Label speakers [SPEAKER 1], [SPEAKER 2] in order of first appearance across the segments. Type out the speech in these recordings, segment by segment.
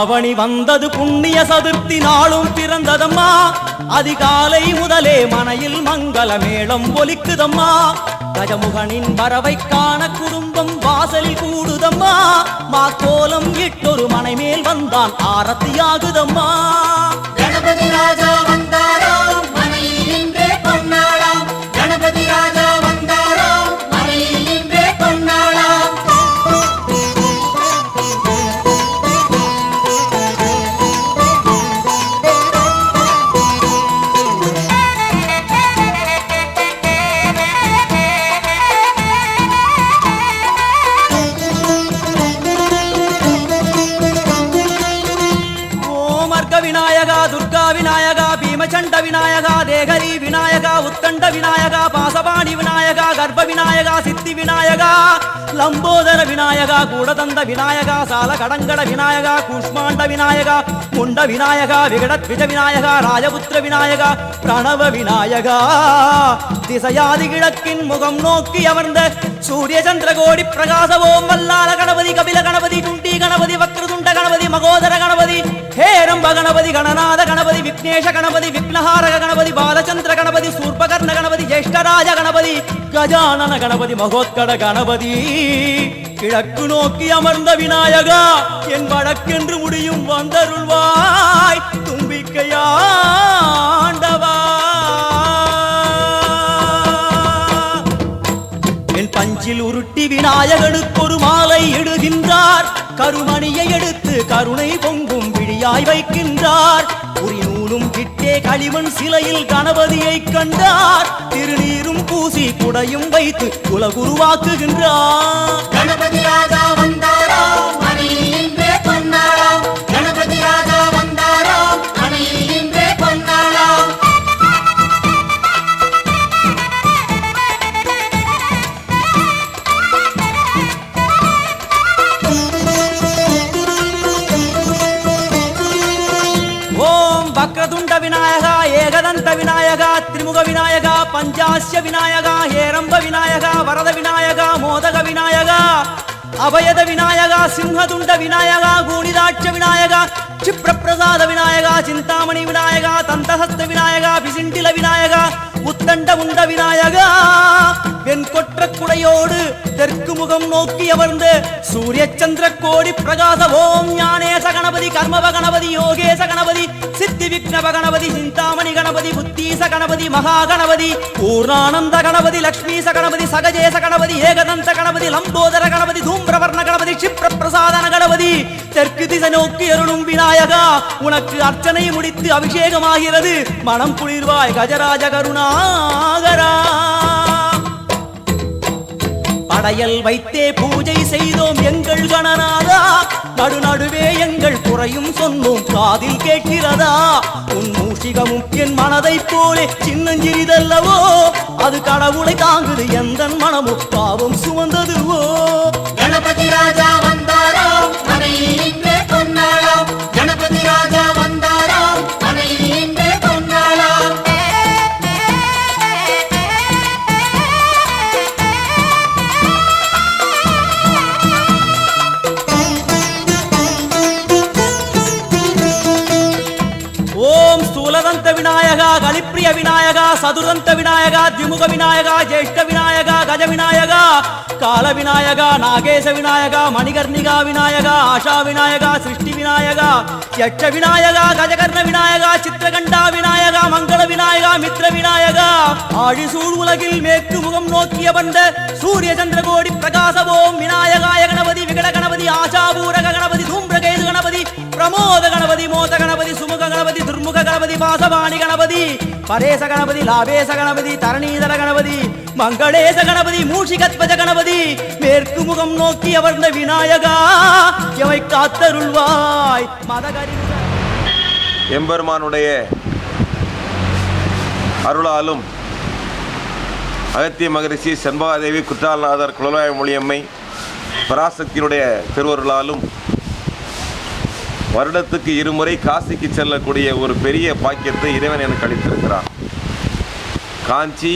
[SPEAKER 1] ஆவணி வந்தது புண்ணிய சதுர்த்தி நாளும் பிறந்ததம்மா. அதிகாலை முதலே மனையில் மங்கள மேளம் ஒலிக்குதம்மா. கஜமுகனின் வரவை காண குடும்பம் வாசலில் கூடுதம்மா. மாக்கோலம் இட்டொரு மனை மேல் வந்தான் ஆரத்தியாகுதம்மா.
[SPEAKER 2] கணபதி ராஜா வந்தாராம் மனையில் இன்றே பொன்னாளாம். கணபதி ராஜா வந்தாராம் மனையில் இன்றே பொன்னாளாம்.
[SPEAKER 1] விநாயகா துர்கா விநாயகா பீமச்சண்ட விநாயகா தேகரி விநாயகா உத்தண்ட விநாயகா பாசபாணி விநாயகா கர்ப்ப விநாயகா சித்தி விநாயகா லம்போதர விநாயகா கூடதந்த விநாயகா சால கடங்கட விநாயகா கூஷ்மாண்ட விநாயகா முண்ட விநாயகா விகடத்விஜ விநாயகா ராஜபுத்திர விநாயகா பிரணவ விநாயகா. திசையாதி கிழக்கின் முகம் நோக்கி அமர்ந்த சூரிய சந்திரகோடி பிரகாசவோம் வல்லால கணபதி கபில கணபதி துண்டி கணபதி வக்ரதுண்ட கணபதி மகோதர கணபதி ஹேரம்ப கணபதி கணநாத கணபதி விக்னேஷ கணபதி விக்னஹாரக கணபதி பாலச்சந்திர கணபதி சூர்பகர்ண கணபதி ஜேஷ்டராஜ கணபதி கஜானன கணபதி மகோத்கட கணபதி. கிழக்கு நோக்கி அமர்ந்த விநாயகா என் வழக்கென்று முடியும் வந்தருள்வாய் தும்பிக்கையாண்டவா. என் பஞ்சில் உருட்டி விநாயகனுக்கு ஒரு மாலை இடுகின்றார். கருமணியை எடுத்து கருணை பொங்கும் விழியாய் வைக்கின்றார். உரி நூலும் கிட்டே களிமண் சிலையில் கணபதியை கண்டார். திருநீரும் பூசி குடையும் வைத்து குலகுருவாக்குகின்றார்.
[SPEAKER 2] கணபதி ராஜா வந்தாராம் மனையில் இன்றே பொன்னாளாம். கணபதி ராஜா வந்தாராம் மனையில் இன்றே பொன்னாளாம்.
[SPEAKER 1] வக்ரதுண்ட விநாயகா ஏகதந்த விநாயகா திரிமுக விநாயகா பஞ்சாஸ்ய விநாயகா ஹேரம்ப விநாயகா வரத விநாயகா மோதக விநாயகா அபயத விநாயகா சிம்ஹதுண்ட விநாயகா கூணிதாட்ச விநாயகா க்ஷிப்ரபிரசாத விநாயகா சிந்தாமணி விநாயகா தந்தஹஸ்த விநாயகா பிசிண்டில விநாயகா உத்தண்ட உண்ட விநாயகா. வெண்கொற்ற குடையோடு தெற்கு முகம் நோக்கி அமர்ந்து சூரிய சந்திர கோடி பிரகாச ஓம் ஞானேச கணபதி கர்மவ கணபதி யோகேச கணபதி சித்தி விக்னவ கணபதி சிந்தாமணி கணபதி புத்தீச கணபதி மகா கணபதி பூர்ணானந்த கணபதி லக்ஷ்மீச கணபதி சகஜேச கணபதி ஏகதந்த கணபதி லம்போதர கணபதி தூம்பிரவர்ண கணபதி க்ஷிப்ரபிரசாதன கணபதி. தெற்கு திசை நோக்கி அருளும் விநாயகா உனக்கு அர்ச்சனை முடித்து அபிஷேகமாகிறது. மனம் குளிர்வாய் கஜராஜ கருணாகரா. படையல் வைத்தே பூஜை செய்தோம் எங்கள் கணநாதா. நடுநடுவே எங்கள் குறையும் சொன்னோம் காதில் கேட்கிறதா. உன் மூஷிகமும் என் மனதை போலே சின்னஞ்சிறிதல்லவோ. அது கடவுளை தாங்குது எந்த மனமும் பாவம் சுமந்ததுவோ.
[SPEAKER 2] கணபதி ராஜா வந்தாராம் மனையில் இன்றே பொன்னாளாம். கணபதி ராஜா வந்தாராம் மனையில் இன்றே பொன்னாளாம்.
[SPEAKER 1] ஓம் ஸ்தூலதந்த விநாயகா கலிப்பிரிய விநாயகா சதுரந்த விநாயகா திமுக விநாயகா ஜேஷ்ட விநாயகா கஜ விநாயகா கால விநாயகா நாகேச விநாயகா மணிகர்ணிகா விநாயகா ஆஷா விநாயகா சிருஷ்டி விநாயகா யட்ச விநாயகா கஜகர்ண விநாயகா சித்திரகண்டா விநாயகா மங்கள விநாயகா மித்ர விநாயகா. ஆழிசூழ் உலகில் மேற்கு முகம் நோக்கிய வந்த சூரிய சந்திரகோடி பிரகாசவோம் விநாயகாய கணபதி விகட கணபதி ஆசாபூரக கணபதி தூம்பிரகேது கணபதி பிரமோத கணபதி மோத கணபதி சுமுக கணபதி துர்முக கணபதி வாசவாணி கணபதி பரேச கணபதி லாபேச கணபதி தரணீதர கணபதி மங்களேச கணபதி மூஷிகத்வஜ கணபதி. மேற்கு முகம் நோக்கி அமர்ந்த விநாயகா எவை காத்தருள்வாய் மதகரி.
[SPEAKER 3] எம்பெருமானுடைய அருளாலும் அகத்திய மகரிஷி செண்பகாதேவி குற்றாலநாதர் குலவாய மொழியம்மை பராசக்தியினுடைய திருவருளாலும் வருடத்துக்கு இருமுறை காசிக்கு செல்லக்கூடிய ஒரு பெரிய பாக்கியத்தை இறைவன் எனக்கு அளித்திருக்கிறான். காஞ்சி,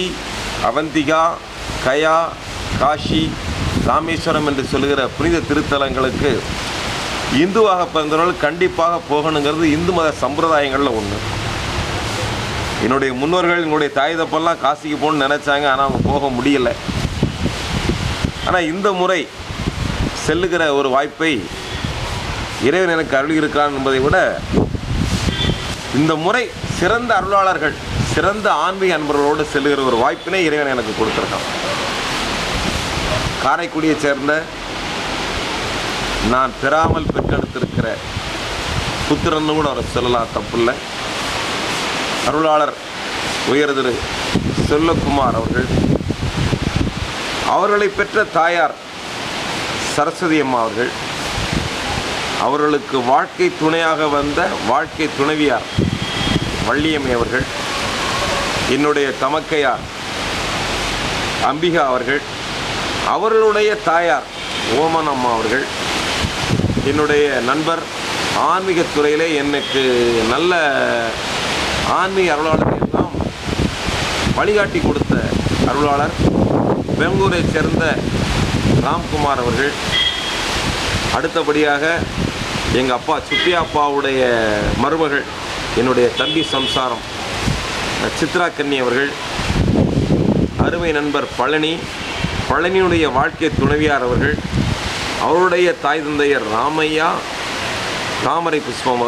[SPEAKER 3] அவந்திகா, கயா, காஷி, ராமேஸ்வரம் என்று சொல்லுகிற புனித திருத்தலங்களுக்கு இந்துவாக பிறந்தவர்கள் கண்டிப்பாக போகணுங்கிறது இந்து மத சம்பிரதாயங்களில் ஒன்று. என்னுடைய முன்னோர்கள், என்னுடைய தாய் தப்பெல்லாம் காசிக்கு போகணும்னு நினச்சாங்க, ஆனால் அவங்க போக முடியலை. ஆனால் இந்த முறை செல்லுகிற ஒரு வாய்ப்பை இறைவன் எனக்கு அருளியிருக்கிறான் என்பதை விட, இந்த முறை சிறந்த அருளாளர்கள், சிறந்த ஆன்மீக அன்பர்களோடு செல்லுகிற ஒரு வாய்ப்பினை இறைவன் எனக்கு கொடுத்துருக்கான். காரைக்குடியை சேர்ந்த நான் பெறாமல் பெற்றெடுத்திருக்கிற புத்திரன்னு கூட அவரை சொல்லலாம், தப்பில்லை. அருளாளர் உயர் திரு செல்லகுமார் அவர்களை பெற்ற தாயார் சரஸ்வதி அம்மா அவர்களுக்கு வாழ்க்கை துணையாக வந்த வாழ்க்கை துணைவியார் வள்ளியம்மை அவர்கள், என்னுடைய தமக்கையார் அம்பிகா அவர்களுடைய தாயார் ஓமன் அம்மா என்னுடைய நண்பர், ஆன்மீகத்துறையிலே எனக்கு நல்ல ஆன்மீக அருளாளரை எல்லாம் வழிகாட்டி கொடுத்த அருளாளர் பெங்களூரை சேர்ந்த ராம்குமார் அடுத்தபடியாக எங்கள் அப்பா சுப்பியா அப்பாவுடைய மருமகள், என்னுடைய தம்பி சம்சாரம் சித்ரா கன்னி அருமை நண்பர் பழனியுடைய வாழ்க்கை துணைவியார் அவருடைய தாய் தந்தையர் ராமையா தாமரை புஷ்பம்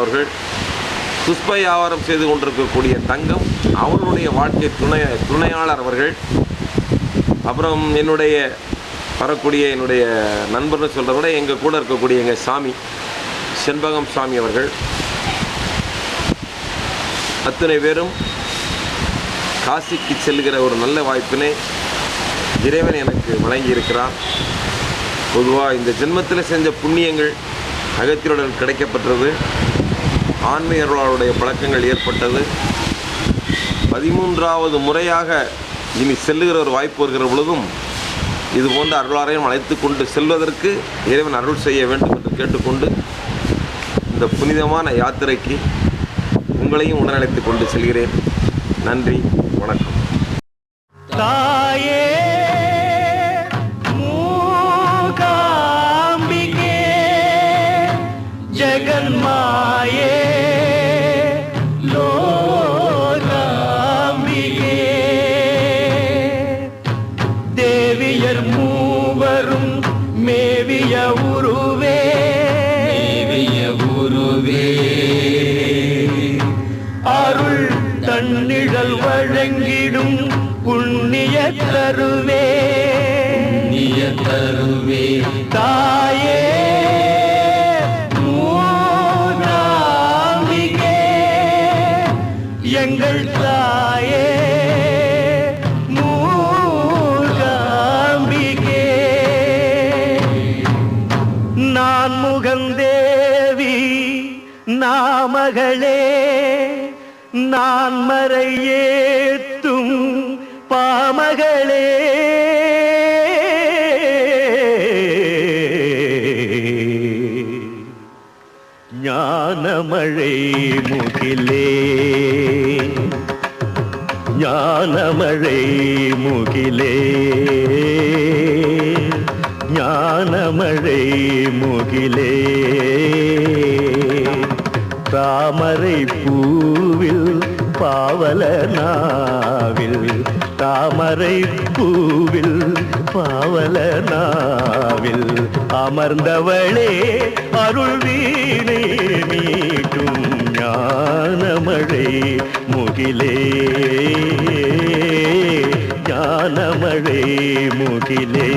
[SPEAKER 3] புஷ்ப வியாபாரம் செய்து கொண்டிருக்கக்கூடிய தங்கம் அவர்களுடைய வாழ்க்கை துணையாளர் அப்புறம் என்னுடைய வரக்கூடிய என்னுடைய நண்பர்னு சொல்கிறத விட எங்கள் கூட இருக்கக்கூடிய எங்கள் சாமி செண்பகம் சாமி அத்தனை பேரும் காசிக்கு செல்கிற ஒரு நல்ல வாய்ப்பினை இறைவன் எனக்கு வழங்கியிருக்கிறார். பொதுவாக இந்த ஜென்மத்தில் செஞ்ச புண்ணியங்கள் அகத்தியுடன் கிடைக்கப்பட்டது, ஆன்மீகர்களுடைய பழக்கங்கள் ஏற்பட்டது. 13வது முறையாக இனி செல்லுகிற ஒரு வாய்ப்பு வருகிற பொழுதும் இது போன்ற அருளாரையும் அழைத்து கொண்டு செல்வதற்கு இறைவன் அருள் செய்ய வேண்டும் என்று கேட்டுக்கொண்டு இந்த புனிதமான யாத்திரைக்கு உங்களையும் உடனழைத்து கொண்டு செல்கிறேன். நன்றி, வணக்கம்.
[SPEAKER 1] தாயே மூகாம்பிகே ஜெகன்மாயே லோகாம்பிகே, தேவியர் மூவரும் மேவிய உருவே, அருள் தன்னிழல் வழங்கிடும் புண்ணிய தருவே, தாயே மூகாம்பிகே, எங்கள் தாயே மூகாம்பிகே. நான் முகந்தேவி நாமகளே, நான் மறையேத்தும் பாமகளே, ஞானமழை முகிலே, ஞானமழை முகிலே, ஞானமழை முகிலே, தாமரை பூவில் பாவலனாவில், தாமரை பூவில் பாவலனாவில் அமர்ந்தவளே அருள் வீணை மீட்டும் ஞானமழை முகிலே, ஞானமழை முகிலே.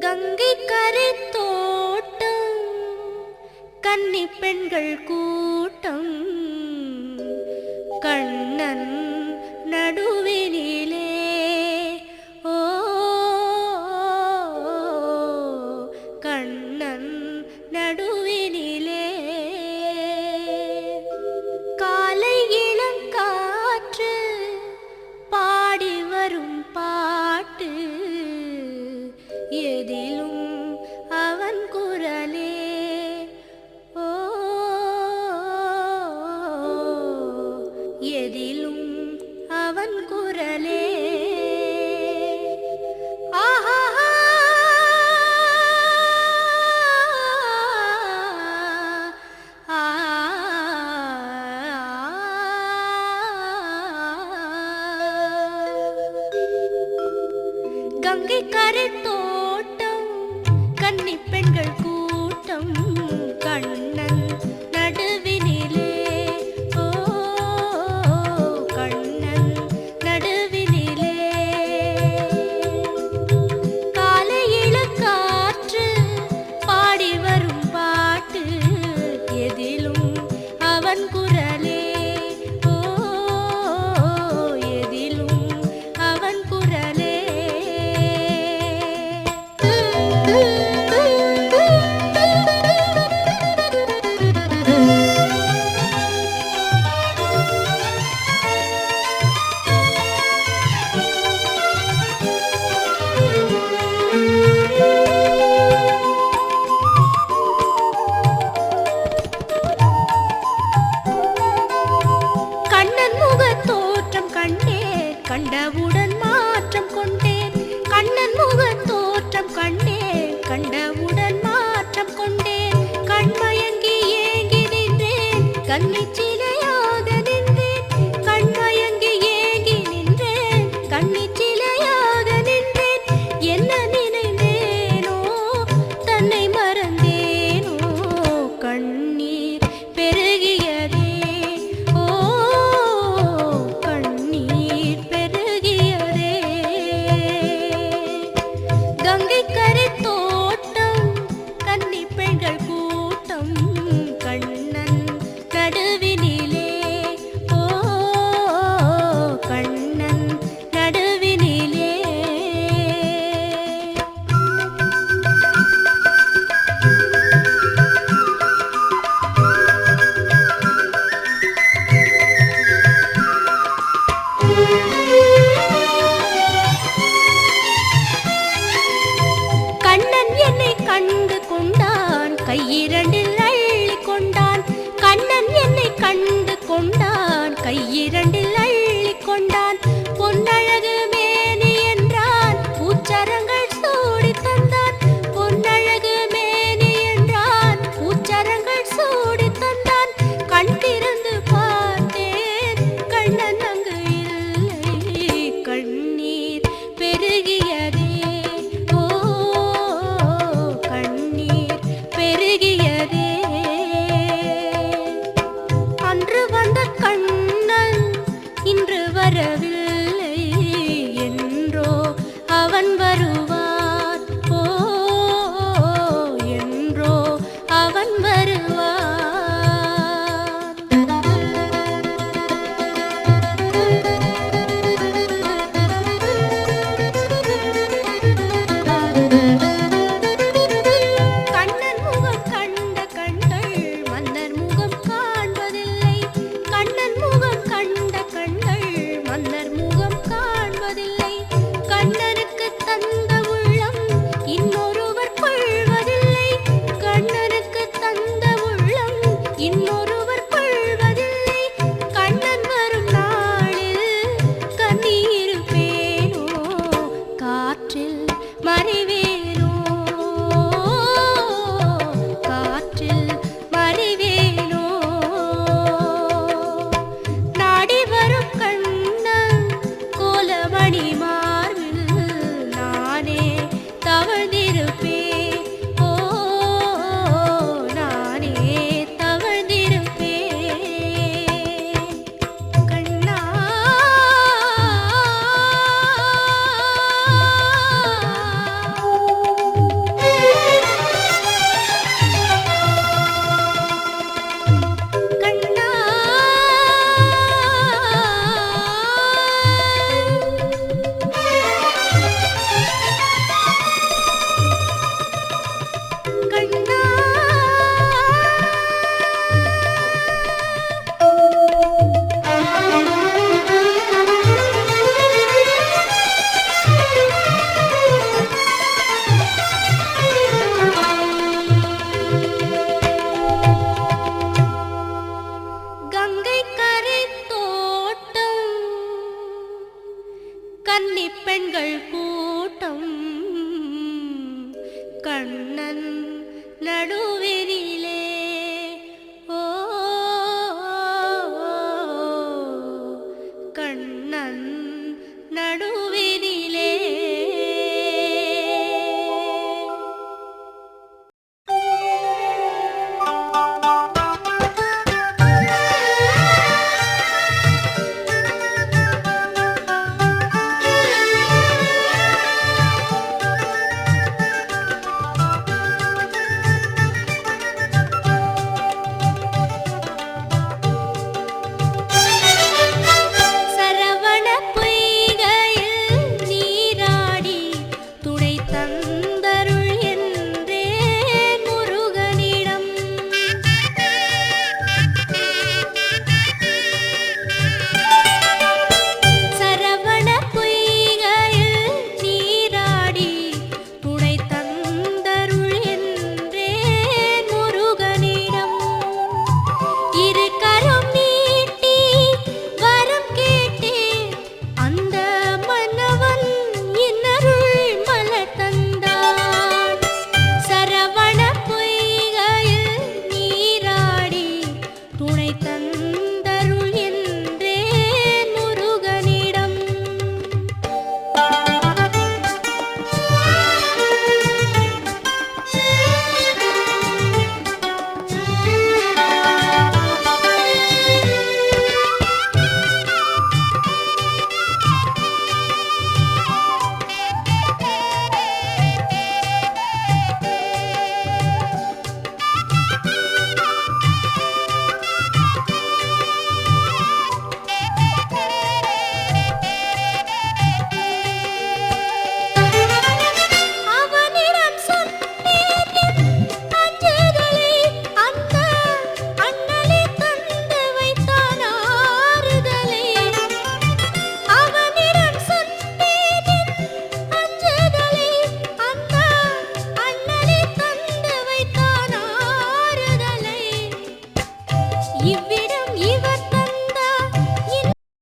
[SPEAKER 4] கங்கை கரை தோட்டம், கன்னி பெண்கள் கூட்டம், கண்ணன் நடுவினிலே, ஓ கண்ணன் நடுவினிலே, காலை இளங்காற்று பாடி வரும் பாட்டு, எதிலும் அவன் குரலே, ஓ கங்கை கரை தோட்டம் கன்னி பெண்கள் கூட்டம் கண்ணன் நடுவினிலே ஓ கண்ணன் நடுவினிலே காலை இளக்காற்று பாடி வரும் பாட்டு எதிலும் அவன் குரலே ஓ எதிலும் அவன் குரலே கண்ணன் முகத் தோற்றம் கண்டேன் கண்டவுடன் மாற்றம் கொண்டேன் கண்ணன் முகத் தோற்றம் கண்டேன் கண்டவுடன் மாற்றம் கொண்டேன் கண்மயங்கி ஏங்கி நின்றேன் கன்னிச்சி